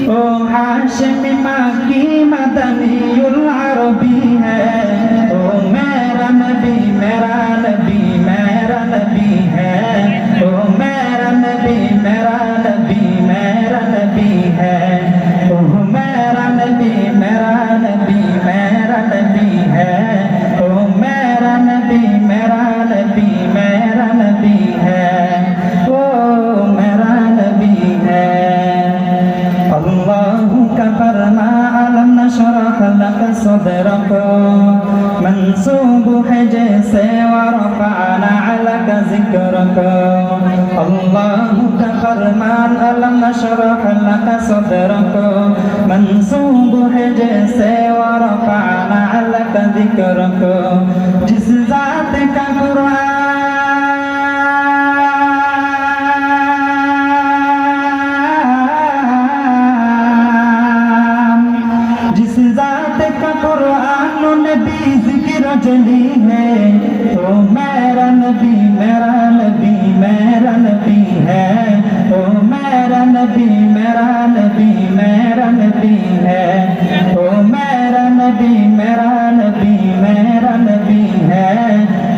ओ हाशिमी मक्की मदनीउल अरबी है। ओ मेरा नबी मेरा नबी मेरा नबी है। ओ मेरा नबी मेरा नबी मेरा नबी है। ओ मेरा नबी मेरा नबी मेरा नबी है। ओ मेरा नबी मेरा नबी मेरा नबी है। ओ मेरा नबी है। अल्लाहु का फरमा अलम नशरह लक सदरक मंसूब है जैसे व रफअना लक ज़िक्रक। अल्लाहु का फरमान अलम नशरह लक सदरक मंसूब है जैसे व रफअना लक ज़िक्रक। जिस ज़ात का कुरान नबी ज़िक्र जली है। तो मेरा नबी मेरा नबी मेरा नबी है। ओ मेरा नबी मेरा नबी मेरा नबी है। ओ मेरा नबी मेरा नबी मेरा नबी है।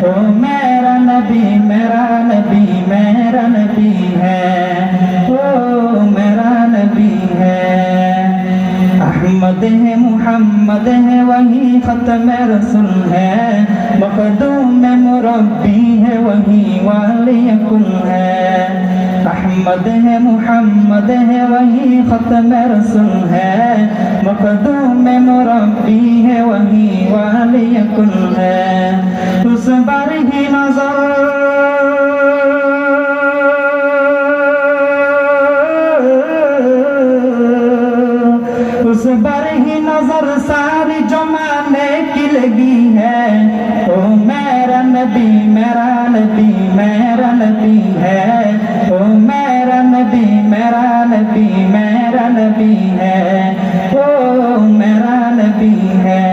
ओ मेरा नबी मेरा नबी मेरा नबी है। ओ मेरा नबी है। अहमद है मुहम्मद है वही खत्म रसूल है। मखदूम मुरब्बी है वही वालियकुल है। अहमद है मुहम्मद है वही खत्म रसूल है। मखदूम मुरब्बी है वही वालियकुल है। उस बार ही नजर उस पर ही नजर सारी जमाने की लगी है। ओ मेरा नबी मेरा नबी मेरा नबी है। ओ मेरा नबी मेरा नबी मेरा नबी है। ओ मेरा नबी है।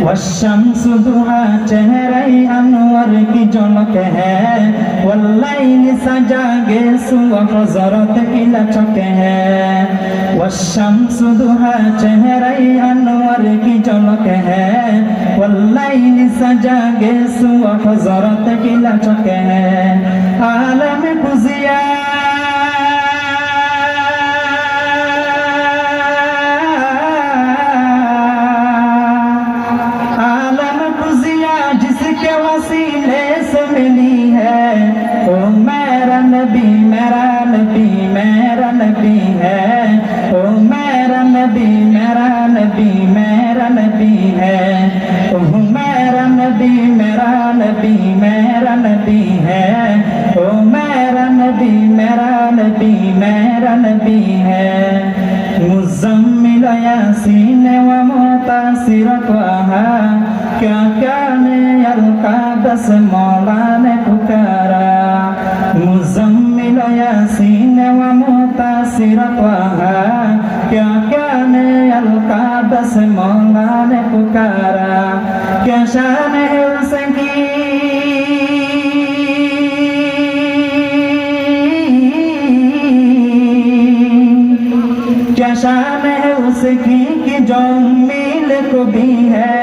वशम्स दुहा चेहरे अनवर की झलक है। वल्लैल सजागे सुबह हज़रत की लचक है। वशम्स दुहा चेहरे अनवर की झलक है। वल्लैल सजागे सुबह हज़रत की लचक है। आलम गुज़िया जिसके वसीले से मिली है। ओ मेरा नबी मेरा नबी मेरा नबी है। ओ मेरा नबी मेरा नबी मेरा नबी है। ओ मेरा नबी मेरा नबी मेरा नबी है। ओ मेरा नबी मेरा नबी मेरा नबी है। मुज़म्मिल यासीन व मुतासिर त्वाहा क्या क्या ने अलका दस मौला ने पुकारा। मुज़म्मिल यासीन व मुतासिर त्वाहा क्या क्या ने अलका दस मौला ने पुकारा। क्या शान है उसकी क्या शान है उसकी कि जो मिल को भी है।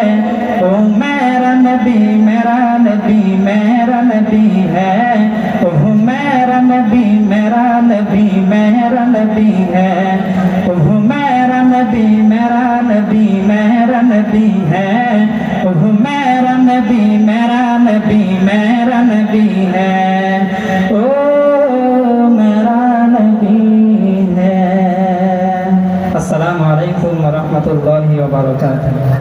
ओ मेरा नबी मेरा नबी मेरा नबी है। ओ मेरा नबी मेरा नबी मेरा नबी है। ओ मेरा नबी मेरा नबी मेरा नबी है। ओ मेरा नबी मेरा नबी मेरा नबी है। ओ मेरा नबी है। अस्सलामु अलैकुम व रहमतुल्लाहि व बरकातुहू।